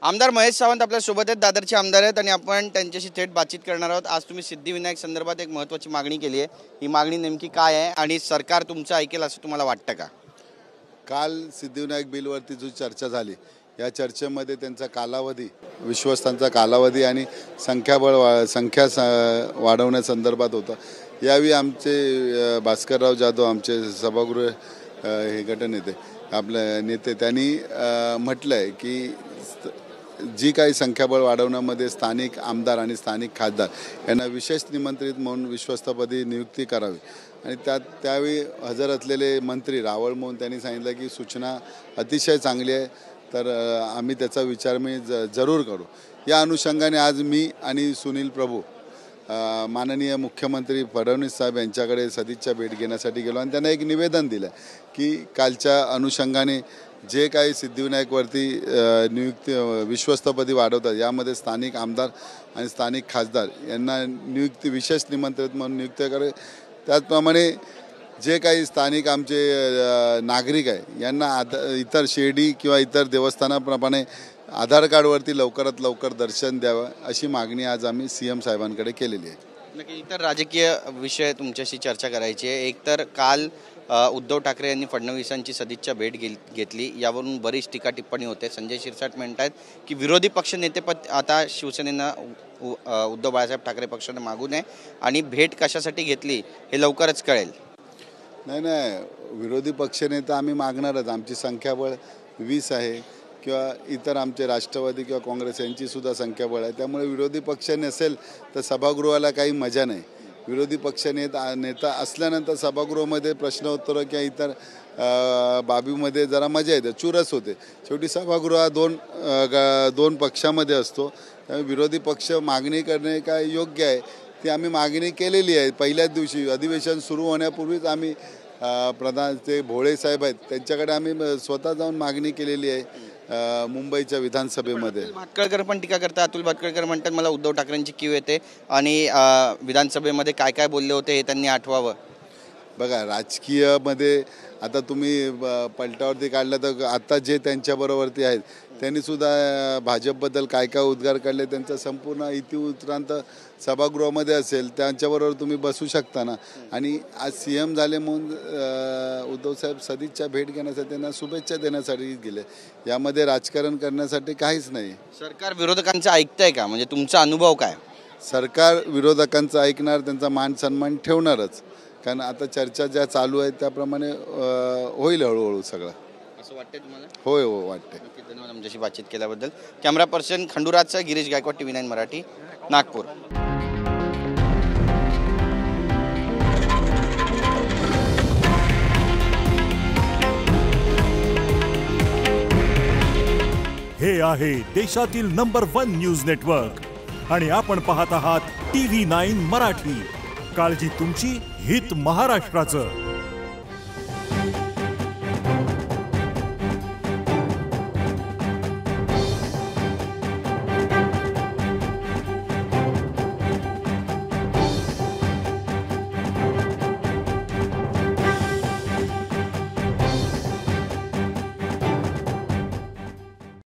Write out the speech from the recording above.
आमदार महेश सावंत आपल्या सोबत आहेत, दादरचे आमदार आहेत आणि आपण त्यांच्याशी थेट बातचीत करणार आहोत। आज तुम्ही सिद्धिविनायक संदर्भात एक महत्त्वाची मागणी केली आहे, ही मागणी नेमकी काय आहे आणि सरकार तुमचं ऐकेल असं तुम्हाला वाटतं का? काल सिद्धिविनायक बिलवरती जो चर्चा झाली, या चर्चेमध्ये त्यांचा कालावधी, विश्वस्तांचा कालावधी आणि संख्या वाढवण्यासंदर्भात होता। यावेळी आमचे भास्करराव जाधव, आमचे सभागृह हे गटनेते, आपले नेते, त्यांनी म्हटलं आहे की जी काही संख्याबळ वाढवण्यामध्ये स्थानिक आमदार आणि स्थानिक खासदार यांना विशेष निमंत्रित म्हणून विश्वस्तपदी नियुक्ती करावी। आणि त्यावेळी हजर असलेले मंत्री रावळ मोहन त्यांनी सांगितलं की सूचना अतिशय चांगली आहे, तर आम्ही त्याचा विचार जरूर करू। या अनुषंगाने आज मी आणि सुनील प्रभू माननीय मुख्यमंत्री फडणवीस साहेब यांच्याकडे सदिच्छा भेट घेण्यासाठी गेलो आणि त्यांना एक निवेदन दिलं की कालच्या अनुषंगाने जे काही सिद्धिविनायकवरती नियुक्ती विश्वस्तपदी वाढवतात, यामध्ये स्थानिक आमदार आणि स्थानिक खासदार यांना नियुक्ती विशेष निमंत्रित म्हणून नियुक्त करे। त्याचप्रमाणे जे काही स्थानिक आमचे नागरिक आहे यांना इतर शिर्डी किंवा इतर देवस्थानाप्रमाणे आधार कार्डवरती लवकरात लवकर दर्शन द्यावं, अशी मागणी आज आम्ही CM साहेबांकडे केलेली आहे। नक्की इतर राजकीय विषय तुमच्याशी चर्चा करायची आहे। एक तर काल उद्धव ठाकरे यांनी फडणवीसांची सदिच्छा भेट घेतली, यावरून बरीच टीका टिप्पणी होते। संजय शिरसाट म्हणतात की विरोधी पक्ष नेतेपद आता शिवसेनेनं उद्धव बाळासाहेब ठाकरे पक्षाने मागू नये आणि भेट कशासाठी घेतली हे लवकरच कळेल। नाही, विरोधी पक्षनेता आम्ही मागणारच। आमची संख्याबळ 20 आहे किंवा इतर आमचे राष्ट्रवादी किंवा काँग्रेस यांचीसुद्धा संख्याबळ आहे, त्यामुळे विरोधी पक्ष नसेल तर सभागृहाला काही मजा नाही। विरोधी पक्ष नेता असल्यानंतर सभागृहामध्ये प्रश्नोत्तर किंवा इतर बाबीमध्ये जरा मजा येते, चुरस होते। शेवटी सभागृह दोन पक्षामध्ये असतो, त्यामुळे विरोधी पक्ष मागणी करणे काय योग्य आहे, ती आम्ही मागणी केलेली आहे। पहिल्याच दिवशी अधिवेशन सुरू होण्यापूर्वीच आम्ही प्रधान ते भोळे साहेब आहेत त्यांच्याकडे आम्ही स्वतः जाऊन मागणी केलेली आहे मुंबईच्या विधानसभेमध्ये। भातखळकर पण टीका करतात। अतुल भातखळकर म्हणतात मला उद्धव ठाकरेंची कीव येते आणि विधानसभेमध्ये काय काय बोलले होते हे त्यांनी आठवावं। बघा, राजकीयमध्ये आता तुम्ही पलटावरती काढलं तर आता जे त्यांच्याबरोबरती आहेत त्यांनीसुद्धा भाजपबद्दल काय काय उद्गार काढले, त्यांचा संपूर्ण इतिवृत्तांत सभागृहामध्ये असेल, त्यांच्याबरोबर तुम्ही बसू शकता ना। आणि आज CM झाले म्हणून उद्धवसाहेब सदिच्छा भेट घेण्यासाठी, त्यांना शुभेच्छा देण्यासाठी गेले, यामध्ये राजकारण करण्यासाठी काहीच नाही। सरकार विरोधकांचं ऐकतंय का, म्हणजे तुमचा अनुभव काय? सरकार विरोधकांचं ऐकणार, त्यांचा मान सन्मान ठेवणारच, कारण आता चर्चा ज्या चालू आहेत त्याप्रमाणे होईल हळूहळू सगळं, असं वाटतंय तुम्हाला? होय वाटते। धन्यवाद आमच्याशी बातचीत केल्याबद्दल। कॅमेरा पर्सन खंडूराजचा गिरीश गायकवाड, TV9 मराठी, नागपूर। हे आहे देशातील नंबर 1 न्यूज नेटवर्क आणि आपण पाहत आहात TV9 मराठी। काळजी तुमची, हित महाराष्ट्राचं।